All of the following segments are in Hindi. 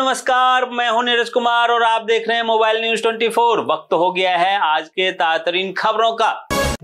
नमस्कार, मैं हूं नीरज कुमार और आप देख रहे हैं मोबाइल न्यूज 24। वक्त हो गया है आज के ताज़ा खबरों का।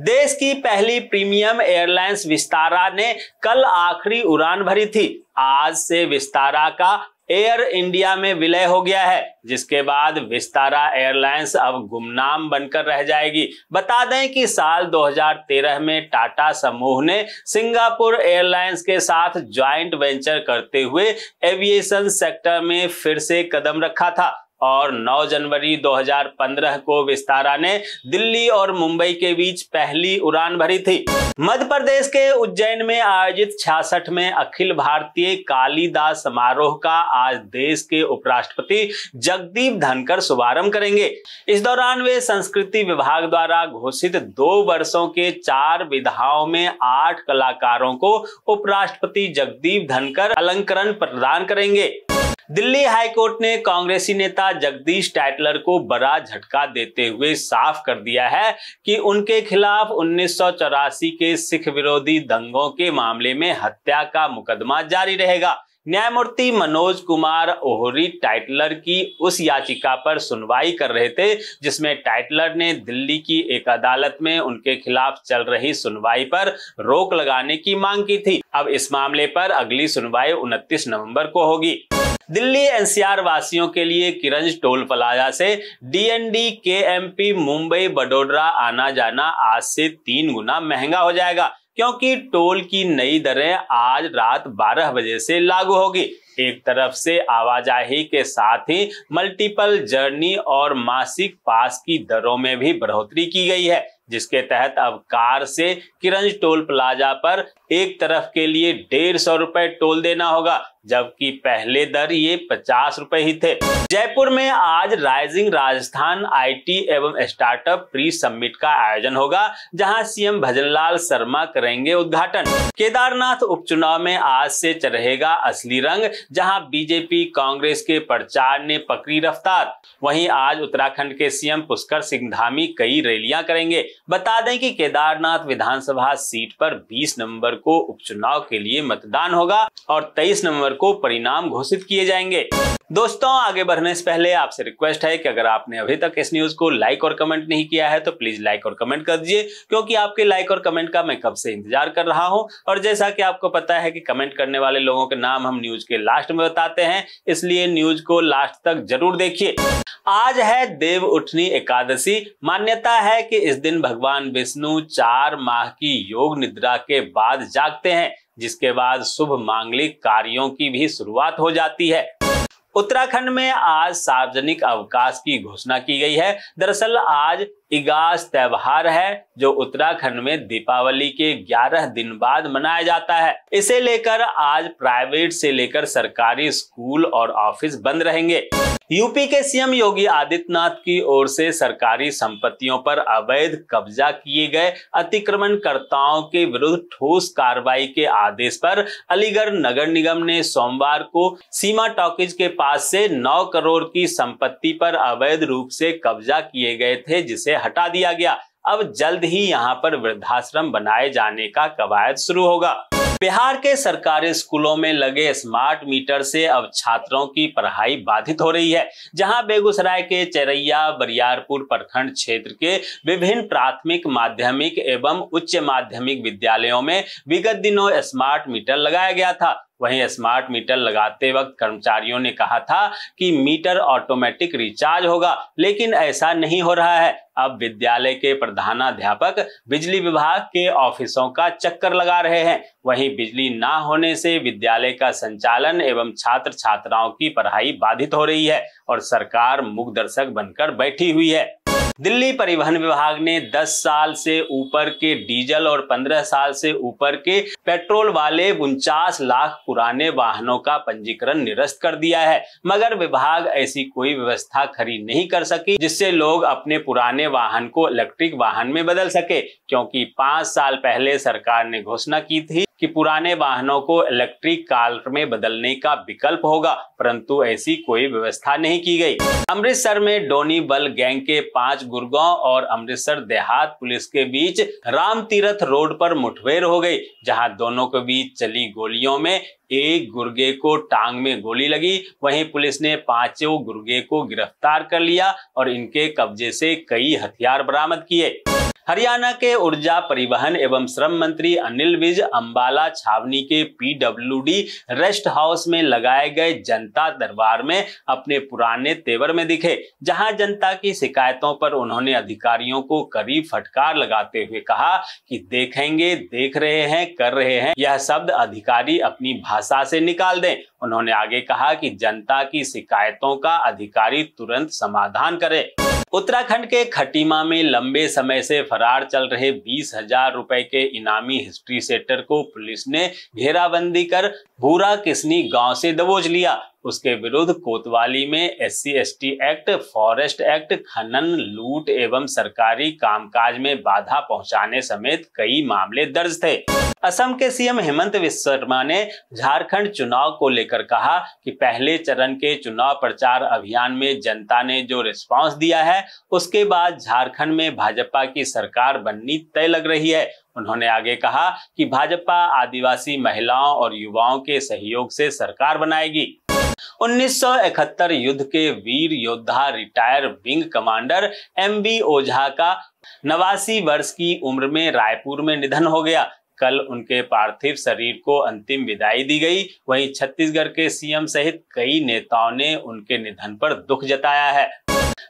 देश की पहली प्रीमियम एयरलाइंस विस्तारा ने कल आखिरी उड़ान भरी थी। आज से विस्तारा का एयर इंडिया में विलय हो गया है, जिसके बाद विस्तारा एयरलाइंस अब गुमनाम बनकर रह जाएगी। बता दें कि साल 2013 में टाटा समूह ने सिंगापुर एयरलाइंस के साथ ज्वाइंट वेंचर करते हुए एविएशन सेक्टर में फिर से कदम रखा था और 9 जनवरी 2015 को विस्तारा ने दिल्ली और मुंबई के बीच पहली उड़ान भरी थी। मध्य प्रदेश के उज्जैन में आयोजित 66वें अखिल भारतीय कालिदास समारोह का आज देश के उपराष्ट्रपति जगदीप धनखड़ शुभारंभ करेंगे। इस दौरान वे संस्कृति विभाग द्वारा घोषित 2 वर्षों के 4 विधाओं में 8 कलाकारों को उपराष्ट्रपति जगदीप धनखड़ अलंकरण प्रदान करेंगे। दिल्ली हाईकोर्ट ने कांग्रेसी नेता जगदीश टाइटलर को बड़ा झटका देते हुए साफ कर दिया है कि उनके खिलाफ 1984 के सिख विरोधी दंगों के मामले में हत्या का मुकदमा जारी रहेगा। न्यायमूर्ति मनोज कुमार ओहरी टाइटलर की उस याचिका पर सुनवाई कर रहे थे जिसमें टाइटलर ने दिल्ली की एक अदालत में उनके खिलाफ चल रही सुनवाई पर रोक लगाने की मांग की थी। अब इस मामले पर अगली सुनवाई 29 नवंबर को होगी। दिल्ली एनसीआर वासियों के लिए किरंज टोल प्लाजा से डीएनडी केएमपी मुंबई बड़ोदरा आना जाना आज से 3 गुना महंगा हो जाएगा, क्योंकि टोल की नई दरें आज रात 12 बजे से लागू होगी। एक तरफ से आवाजाही के साथ ही मल्टीपल जर्नी और मासिक पास की दरों में भी बढ़ोतरी की गई है, जिसके तहत अब कार से किरंज टोल प्लाजा पर एक तरफ के लिए 150 रुपए टोल देना होगा, जबकि पहले दर ये 50 रुपए ही थे। जयपुर में आज राइजिंग राजस्थान आईटी एवं स्टार्टअप प्री समिट का आयोजन होगा, जहां सीएम भजनलाल शर्मा करेंगे उद्घाटन। केदारनाथ उपचुनाव में आज से चढ़ेगा असली रंग, जहां बीजेपी कांग्रेस के प्रचार ने पकड़ी रफ्तार। वहीं आज उत्तराखंड के सीएम पुष्कर सिंह धामी कई रैलियां करेंगे। बता दें कि केदारनाथ विधानसभा सीट पर 20 नवंबर को उपचुनाव के लिए मतदान होगा और 23 नवंबर को परिणाम घोषित किए जाएंगे। दोस्तों, आगे बढ़ने से पहले आपसे रिक्वेस्ट है कि अगर आपने अभी तक इस न्यूज को लाइक और कमेंट नहीं किया है तो प्लीज लाइक और कमेंट कर दीजिए, क्योंकि आपके लाइक और कमेंट का मैं कब से इंतजार कर रहा हूं। और जैसा कि आपको पता है कि कमेंट करने वाले लोगों के नाम हम न्यूज के लास्ट में बताते हैं, इसलिए न्यूज को लास्ट तक जरूर देखिए। आज है देव उठनी एकादशी। मान्यता है कि इस दिन भगवान विष्णु 4 माह की योग निद्रा के बाद जागते हैं, जिसके बाद शुभ मांगलिक कार्यों की भी शुरुआत हो जाती है। उत्तराखंड में आज सार्वजनिक अवकाश की घोषणा की गई है। दरअसल आज इगास त्योहार है, जो उत्तराखंड में दीपावली के 11 दिन बाद मनाया जाता है। इसे लेकर आज प्राइवेट से लेकर सरकारी स्कूल और ऑफिस बंद रहेंगे। यूपी के सीएम योगी आदित्यनाथ की ओर से सरकारी संपत्तियों पर अवैध कब्जा किए गए अतिक्रमणकर्ताओं के विरुद्ध ठोस कार्रवाई के आदेश पर अलीगढ़ नगर निगम ने सोमवार को सीमा टॉकीज के पास से 9 करोड़ की संपत्ति पर अवैध रूप से कब्जा किए गए थे, जिसे हटा दिया गया। अब जल्द ही यहां पर वृद्धाश्रम बनाए जाने का कवायद शुरू होगा। बिहार के सरकारी स्कूलों में लगे स्मार्ट मीटर से अब छात्रों की पढ़ाई बाधित हो रही है। जहां बेगूसराय के चेरैया बरियारपुर प्रखंड क्षेत्र के विभिन्न प्राथमिक, माध्यमिक एवं उच्च माध्यमिक विद्यालयों में विगत दिनों स्मार्ट मीटर लगाया गया था। वहीं स्मार्ट मीटर लगाते वक्त कर्मचारियों ने कहा था कि मीटर ऑटोमेटिक रिचार्ज होगा, लेकिन ऐसा नहीं हो रहा है। अब विद्यालय के प्रधानाध्यापक बिजली विभाग के ऑफिसों का चक्कर लगा रहे हैं। वहीं बिजली ना होने से विद्यालय का संचालन एवं छात्र छात्राओं की पढ़ाई बाधित हो रही है और सरकार मूक दर्शक बनकर बैठी हुई है। दिल्ली परिवहन विभाग ने 10 साल से ऊपर के डीजल और 15 साल से ऊपर के पेट्रोल वाले 49 लाख पुराने वाहनों का पंजीकरण निरस्त कर दिया है, मगर विभाग ऐसी कोई व्यवस्था खड़ी नहीं कर सकी जिससे लोग अपने पुराने वाहन को इलेक्ट्रिक वाहन में बदल सके, क्योंकि 5 साल पहले सरकार ने घोषणा की थी कि पुराने वाहनों को इलेक्ट्रिक कार में बदलने का विकल्प होगा, परंतु ऐसी कोई व्यवस्था नहीं की गई। अमृतसर में डोनी बल गैंग के 5 गुरगांव और अमृतसर देहात पुलिस के बीच राम तीरथ रोड पर मुठभेड़ हो गई, जहां दोनों के बीच चली गोलियों में एक गुर्गे को टांग में गोली लगी। वहीं पुलिस ने 5 गुर्गे को गिरफ्तार कर लिया और इनके कब्जे से कई हथियार बरामद किए। हरियाणा के ऊर्जा परिवहन एवं श्रम मंत्री अनिल विज अंबाला छावनी के PWD रेस्ट हाउस में लगाए गए जनता दरबार में अपने पुराने तेवर में दिखे, जहां जनता की शिकायतों पर उन्होंने अधिकारियों को कड़ी फटकार लगाते हुए कहा कि देखेंगे, देख रहे हैं, कर रहे हैं, यह शब्द अधिकारी अपनी भाषा से निकाल दें। उन्होंने आगे कहा कि जनता की शिकायतों का अधिकारी तुरंत समाधान करे। उत्तराखंड के खटीमा में लंबे समय से फरार चल रहे 20,000 रुपए के इनामी हिस्ट्री सेटर को पुलिस ने घेराबंदी कर भूरा किसनी गांव से दबोच लिया। उसके विरुद्ध कोतवाली में SC/ST एक्ट, फॉरेस्ट एक्ट, खनन, लूट एवं सरकारी कामकाज में बाधा पहुंचाने समेत कई मामले दर्ज थे। असम के CM हेमंत बिस्वा शर्मा ने झारखंड चुनाव को लेकर कहा कि पहले चरण के चुनाव प्रचार अभियान में जनता ने जो रिस्पांस दिया है, उसके बाद झारखंड में भाजपा की सरकार बननी तय लग रही है। उन्होंने आगे कहा कि भाजपा आदिवासी महिलाओं और युवाओं के सहयोग से सरकार बनाएगी। 1971 युद्ध के वीर योद्धा रिटायर विंग कमांडर MV ओझा का 89 वर्ष की उम्र में रायपुर में निधन हो गया। कल उनके पार्थिव शरीर को अंतिम विदाई दी गई। वहीं छत्तीसगढ़ के CM सहित कई नेताओं ने उनके निधन पर दुख जताया है।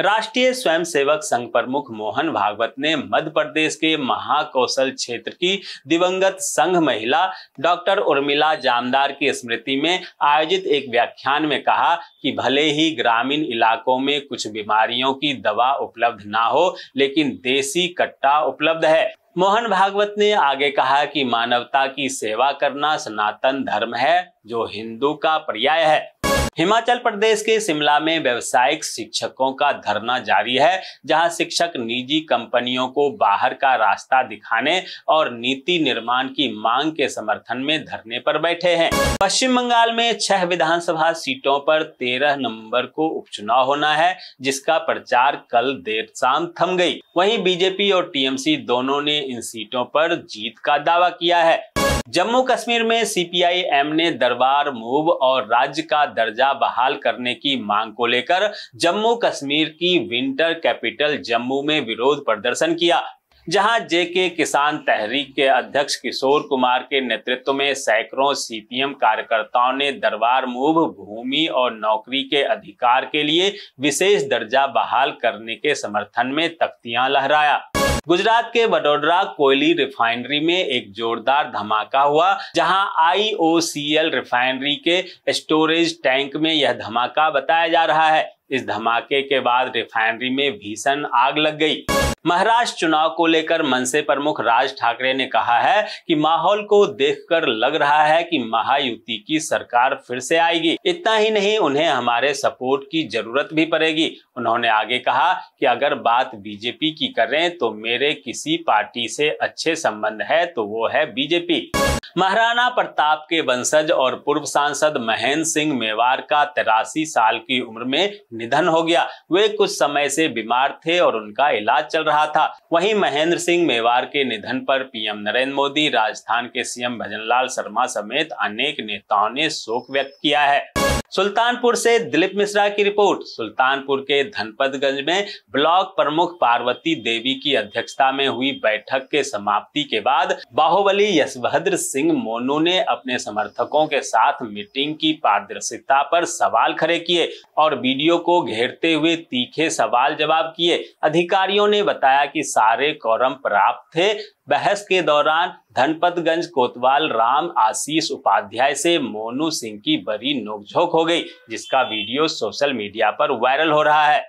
राष्ट्रीय स्वयंसेवक संघ प्रमुख मोहन भागवत ने मध्य प्रदेश के महाकौशल क्षेत्र की दिवंगत संघ महिला डॉक्टर उर्मिला जामदार की स्मृति में आयोजित एक व्याख्यान में कहा कि भले ही ग्रामीण इलाकों में कुछ बीमारियों की दवा उपलब्ध ना हो, लेकिन देसी कट्टा उपलब्ध है। मोहन भागवत ने आगे कहा कि मानवता की सेवा करना सनातन धर्म है, जो हिंदू का पर्याय है। हिमाचल प्रदेश के शिमला में व्यावसायिक शिक्षकों का धरना जारी है, जहां शिक्षक निजी कंपनियों को बाहर का रास्ता दिखाने और नीति निर्माण की मांग के समर्थन में धरने पर बैठे हैं। पश्चिम बंगाल में 6 विधानसभा सीटों पर 13 नवंबर को उपचुनाव होना है, जिसका प्रचार कल देर शाम थम गई। वहीं बीजेपी और TMC दोनों ने इन सीटों पर जीत का दावा किया है। जम्मू कश्मीर में CPI-M ने दरबार मूव और राज्य का दर्जा बहाल करने की मांग को लेकर जम्मू कश्मीर की विंटर कैपिटल जम्मू में विरोध प्रदर्शन किया, जहां JK किसान तहरीक के अध्यक्ष किशोर कुमार के नेतृत्व में सैकड़ों CPM कार्यकर्ताओं ने दरबार मूव, भूमि और नौकरी के अधिकार के लिए विशेष दर्जा बहाल करने के समर्थन में तख्तियां लहराया। गुजरात के वडोदरा कोयली रिफाइनरी में एक जोरदार धमाका हुआ, जहां IOCL रिफाइनरी के स्टोरेज टैंक में यह धमाका बताया जा रहा है। इस धमाके के बाद रिफाइनरी में भीषण आग लग गई। महाराष्ट्र चुनाव को लेकर मनसे प्रमुख राज ठाकरे ने कहा है कि माहौल को देखकर लग रहा है कि महायुति की सरकार फिर से आएगी। इतना ही नहीं, उन्हें हमारे सपोर्ट की जरूरत भी पड़ेगी। उन्होंने आगे कहा कि अगर बात बीजेपी की करें तो मेरे किसी पार्टी से अच्छे संबंध है तो वो है बीजेपी। महाराणा प्रताप के वंशज और पूर्व सांसद महेंद्र सिंह मेवाड़ का 83 साल की उम्र में निधन हो गया। वे कुछ समय से बीमार थे और उनका इलाज चल रहा था। वहीं महेंद्र सिंह मेवाड़ के निधन पर PM नरेंद्र मोदी, राजस्थान के CM भजनलाल शर्मा समेत अनेक नेताओं ने शोक व्यक्त किया है। सुल्तानपुर से दिलीप मिश्रा की रिपोर्ट। सुल्तानपुर के धनपतगंज में ब्लॉक प्रमुख पार्वती देवी की अध्यक्षता में हुई बैठक के समाप्ति के बाद बाहुबली यशभद्र सिंह मोनू ने अपने समर्थकों के साथ मीटिंग की पारदर्शिता पर सवाल खड़े किए और वीडियो को घेरते हुए तीखे सवाल जवाब किए। अधिकारियों ने बताया कि सारे कोरम प्राप्त थे। बहस के दौरान धनपतगंज कोतवाल राम आशीष उपाध्याय से मोनू सिंह की बड़ी नोकझोंक हो गई, जिसका वीडियो सोशल मीडिया पर वायरल हो रहा है।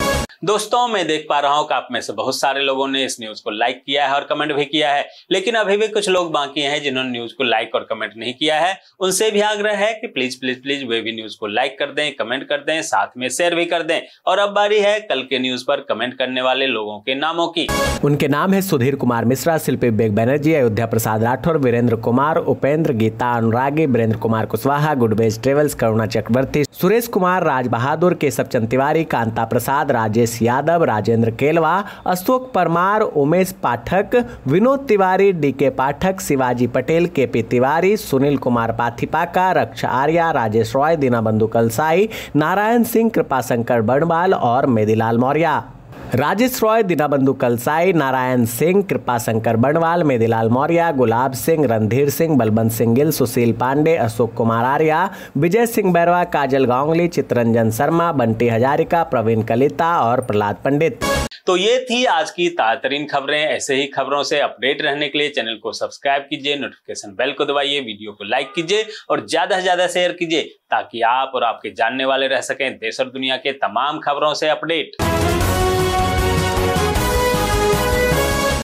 दोस्तों, मैं देख पा रहा हूं कि आप में से बहुत सारे लोगों ने इस न्यूज को लाइक किया है और कमेंट भी किया है, लेकिन अभी भी कुछ लोग बाकी हैं जिन्होंने न्यूज को लाइक और कमेंट नहीं किया है। उनसे भी आग्रह है कि प्लीज प्लीज प्लीज वे भी न्यूज को लाइक कर दें, कमेंट कर दें, साथ में शेयर भी कर दें। और अब बारी है कल के न्यूज पर कमेंट करने वाले लोगों के नामों की। उनके नाम है सुधीर कुमार मिश्रा, शिल्पी विवेक बनर्जी, अयोध्या प्रसाद राठौर, वीरेंद्र कुमार, उपेंद्र, गीता अनुरागी, वीरेंद्र कुमार कुशवाहा, गुडवेज ट्रेवल्स, करुणा चक्रवर्ती, सुरेश कुमार, राज बहादुर, केशव चंद तिवारी, कांता प्रसाद, राजेश यादव, राजेंद्र केलवा, अशोक परमार, उमेश पाठक, विनोद तिवारी, डीके पाठक, शिवाजी पटेल, केपी तिवारी, सुनील कुमार पाथिपाका, रक्षा आर्या, राजेश रॉय, दीनाबंधु कलसाई, नारायण सिंह, कृपाशंकर बर्णवाल और मेदीलाल मौर्य। राजेश रॉय, दीनाबंधु कलसाई, नारायण सिंह, कृपाशंकर बर्णवाल, मेदीलाल मौर्य, गुलाब सिंह, रणधीर सिंह, बलवंत सिंह गिल, सुशील पांडे, अशोक कुमार आर्या, विजय सिंह बैरवा, काजल गांगुली, चित्रंजन शर्मा, बंटी हजारिका, प्रवीण कलिता और प्रहलाद पंडित। तो ये थी आज की ताज़ातरीन खबरें। ऐसे ही खबरों से अपडेट रहने के लिए चैनल को सब्सक्राइब कीजिए, नोटिफिकेशन बेल को दबाइए, वीडियो को लाइक कीजिए और ज्यादा से ज्यादा शेयर कीजिए ताकि आप और आपके जानने वाले रह सकें देश और दुनिया के तमाम खबरों से अपडेट।